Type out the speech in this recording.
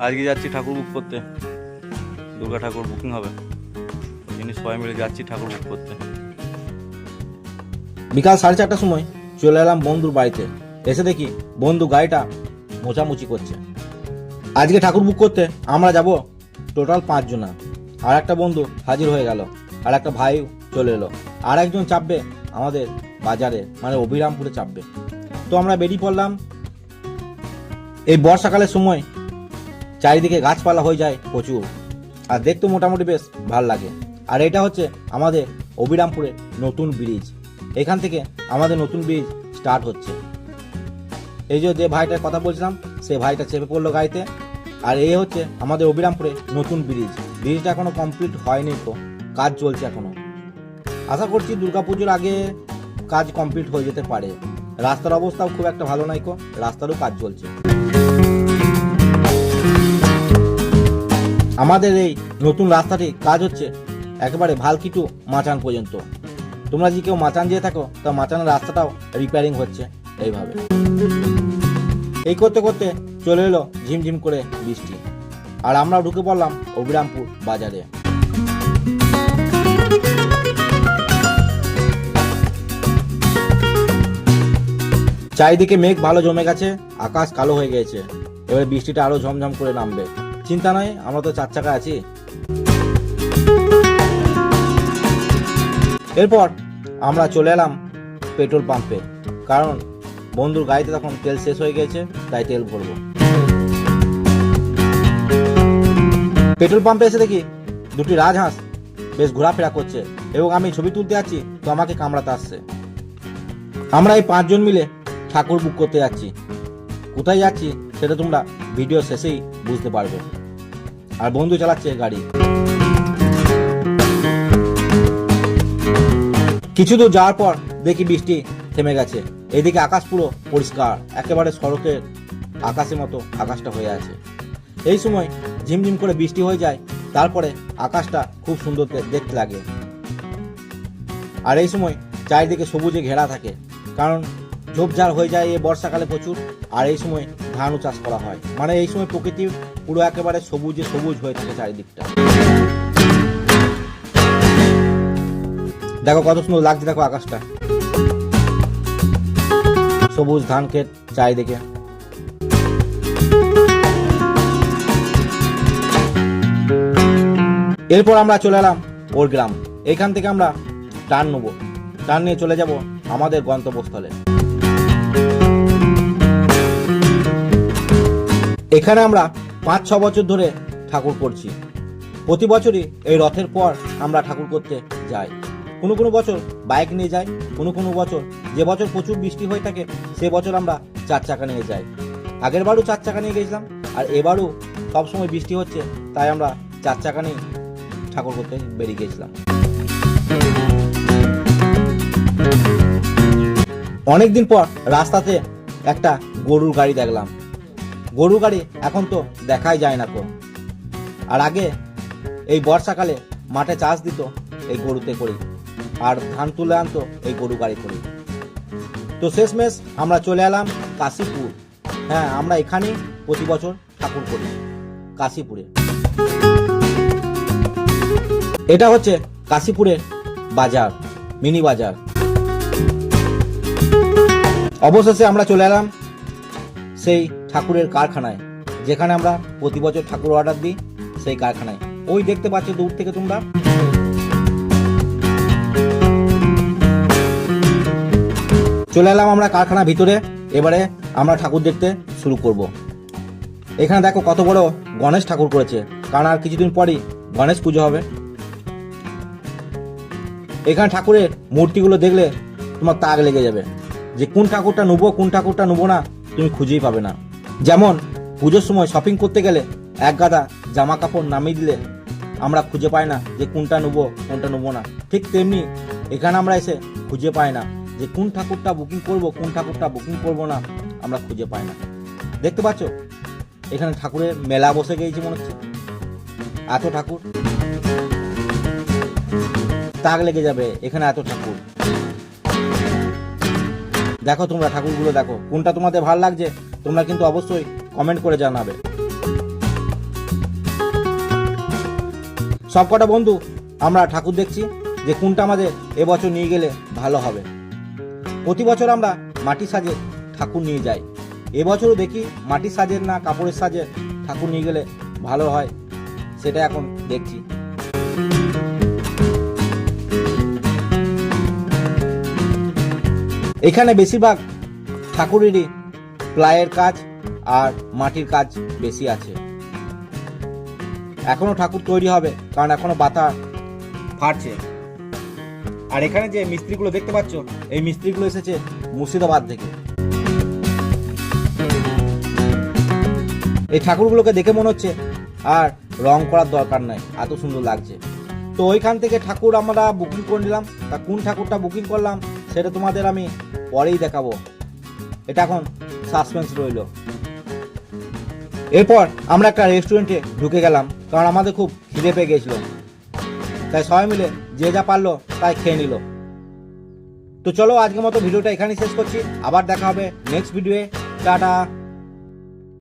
আজকে যাচ্ছি ঠাকুর বুক করতে, দুর্গা ঠাকুর বুকিং হবে, ওই জন্য সবাই মিলে যাচ্ছি ঠাকুর বুক করতে। বিকাল 4:30টার সময় চলে এলাম বন্ধুর বাড়িতে। এসে দেখি বন্ধু গাড়িটা মোছামুছি করছে। আজকে ঠাকুর বুক করতে আমরা যাব টোটাল 5 জনা। আর একটা বন্ধু হাজির হয়ে গেল, আর একটা ভাই চলে এলো, আর একজন চাপবে আমাদের বাজারে, মানে অবিরামপুরে চাপবে। তো আমরা বেরিয়ে পড়লাম। এই বর্ষাকালের সময় চারিদিকে গাছপালা হয়ে যায় প্রচুর, আর দেখতে মোটামুটি বেশ ভাল লাগে। আর এটা হচ্ছে আমাদের অবিরামপুরের নতুন ব্রিজ। এখান থেকে আমাদের নতুন ব্রিজ স্টার্ট হচ্ছে। এই যে ভাইটার কথা বলছিলাম, সে ভাইটা চেপে পড়লো গাড়িতে। আর এই হচ্ছে আমাদের অবিরামপুরে নতুন ব্রিজ। ব্রিজটা এখনো কমপ্লিট হয়নি, তো কাজ চলছে এখনো। আশা করছি দুর্গাপুজোর আগে কাজ কমপ্লিট হয়ে যেতে পারে। রাস্তার অবস্থাও খুব একটা ভালো নাই, রাস্তারও কাজ চলছে। আমাদের এই নতুন রাস্তাটি কাজ হচ্ছে একেবারে ভালকি টু মাচান পর্যন্ত। তোমরা যদি কেউ মাচান যেয়ে থাকো, তা মাচানের রাস্তাটাও রিপেয়ারিং হচ্ছে এইভাবে। এই করতে করতে চলে এলো ঝিমঝিম করে বৃষ্টি, আর আমরা ঢুকে পড়লাম অবিরামপুর বাজারে। চারিদিকে মেঘ ভালো জমে গেছে, আকাশ কালো হয়ে গেছে। এবারে বৃষ্টিটা আরো ঝমঝম করে নামবে। চিন্তা নাই, আমরা তো 4 চাকা আছি। এরপর আমরা চলে এলাম পেট্রোল পাম্পে, কারণ বন্ধুর গাড়িতে তখন তেল শেষ হয়ে গেছে, তাই তেল ভরবো। পেট্রোল পাম্পে এসে দেখি দুটি রাজহাঁস বেশ ঘোরাফেরা করছে, এবং আমি ছবি তুলতে যাচ্ছি তো আমাকে কামড়াতে আসছে। আমরা এই 5 জন মিলে ঠাকুর বুক করতে যাচ্ছি। কোথায় যাচ্ছি সেটা তোমরা ভিডিও শেষেই বুঝতে পারবে। আর বন্ধু চালাচ্ছে গাড়ি। কিছু দূর যাওয়ার পর দেখি বৃষ্টি থেমে গেছে। এদিকে আকাশ পুরো পরিষ্কার, একেবারে সড়কের আকাশের মতো আকাশটা হয়ে আছে। এই সময় ঝিমঝিম করে বৃষ্টি হয়ে যায়, তারপরে আকাশটা খুব সুন্দর দেখতে লাগে। আর এই সময় চারিদিকে সবুজে ঘেরা থাকে, কারণ ঝোপঝাড় হয়ে যায় এই বর্ষাকালে প্রচুর। আর এই সময় ধানও চাষ করা হয়, মানে এই সময় প্রকৃতি পুরো একেবারে সবুজে সবুজ হয়ে থাকে চারিদিকটা। দেখো কত সুন্দর লাগছে, দেখো আকাশটা, সবুজ ধান ক্ষেত চারিদিকে। এরপর আমরা চলে এলাম ওর গ্রাম। এখান থেকে আমরা টার্ন নেবো, টার্ন নিয়ে চলে যাব আমাদের গন্তব্যস্থলে। এখানে আমরা 5-6 বছর ধরে ঠাকুর করছি। প্রতি বছরই এই রথের পর আমরা ঠাকুর করতে যাই। কোনো কোনো বছর বাইক নিয়ে যাই, কোনো কোনো বছর যে বছর প্রচুর বৃষ্টি হয়ে থাকে সে বছর আমরা 4 চাকা নিয়ে যাই। আগের বারও 4 চাকা নিয়ে গেছিলাম, আর এবারও সবসময় বৃষ্টি হচ্ছে, তাই আমরা 4 চাকা নিয়ে ঠাকুর করতে বেরিয়ে গেছিলাম। অনেকদিন পর রাস্তাতে একটা গরুর গাড়ি দেখলাম। গরুর গাড়ি এখন তো দেখাই যায় না তো। আর আগে এই বর্ষাকালে মাঠে চাষ দিত এই গরুতে করে, আর ধান তুলে আনতো এই গরু গাড়ি করে। তো শেষমেশ আমরা চলে এলাম কাশীপুর। হ্যাঁ, আমরা এখানেই প্রতি বছর ঠাকুর করি, কাশীপুরে। এটা হচ্ছে কাশীপুরের বাজার, মিনি বাজার। অবশেষে আমরা চলে এলাম সেই ঠাকুরের কারখানায়, যেখানে আমরা প্রতি বছর ঠাকুর অর্ডার দিই, সেই কারখানায়। ওই দেখতে পাচ্ছ দূর থেকে তোমরা। চলে এলাম আমরা কারখানার ভিতরে। এবারে আমরা ঠাকুর দেখতে শুরু করব। এখানে দেখো কত বড় গণেশ ঠাকুর করেছে, কারণ আর কিছুদিন পরই গণেশ পুজো হবে। এখানে ঠাকুরের মূর্তিগুলো দেখলে তোমার তাক লেগে যাবে, যে কোন ঠাকুরটা নেবো কোন ঠাকুরটা নেবো না তুমি খুঁজেই পাবে না। যেমন পুজোর সময় শপিং করতে গেলে এক গাদা জামা কাপড় নামিয়ে দিলে আমরা খুঁজে পাই না যে কোনটা নেবো কোনটা নেবো না, ঠিক তেমনি এখানে আমরা এসে খুঁজে পাই না যে কোন ঠাকুরটা বুকিং করব কোন ঠাকুরটা বুকিং করবো না, আমরা খুঁজে পাই না। দেখতে পাচ্ছ এখানে ঠাকুরের মেলা বসে গিয়েছে মনে হচ্ছে, এত ঠাকুর, তাক লেগে যাবে এখানে এত ঠাকুর। দেখো তোমরা ঠাকুরগুলো দেখো, কোনটা তোমাদের ভালো লাগছে তোমরা কিন্তু অবশ্যই কমেন্ট করে জানাবে। সব কটা বন্ধু আমরা ঠাকুর দেখছি যে কোনটা আমাদের এবছর নিয়ে গেলে ভালো হবে। প্রতি বছর আমরা মাটির সাজে ঠাকুর নিয়ে যাই, এবছরও দেখি মাটির সাজের না কাপড়ের সাজে ঠাকুর নিয়ে গেলে ভালো হয়, সেটা এখন দেখছি। এখানে বেশিরভাগ ঠাকুরেরই প্লাইয়ের কাজ আর মাটির কাজ বেশি আছে। এখনো ঠাকুর তৈরি হবে, কারণ এখনো বাতা ফাটছে। আর এখানে যে মিস্ত্রিগুলো দেখতে পাচ্ছ, এই মিস্ত্রিগুলো এসেছে মুর্শিদাবাদ থেকে। এই ঠাকুরগুলোকে দেখে মনে হচ্ছে আর রং করার দরকার নাই, এত সুন্দর লাগছে। তো ওইখান থেকে ঠাকুর আমরা বুকিং করে নিলাম। তা কোন ঠাকুরটা বুকিং করলাম সেটা তোমাদের আমি পরেই দেখাবো, এটা এখন সাসপেন্স রইল। এরপর আমরা একটা রেস্টুরেন্টে ঢুকে গেলাম, কারণ আমাদের খুব খিদে পেয়ে গেছিল, তাই সবাই মিলে যে যা পারলো তাই খেয়ে নিল। তো চলো আজকের মতো ভিডিওটা এখানেই শেষ করছি, আবার দেখা হবে নেক্সট ভিডিওয়ে। টাটা।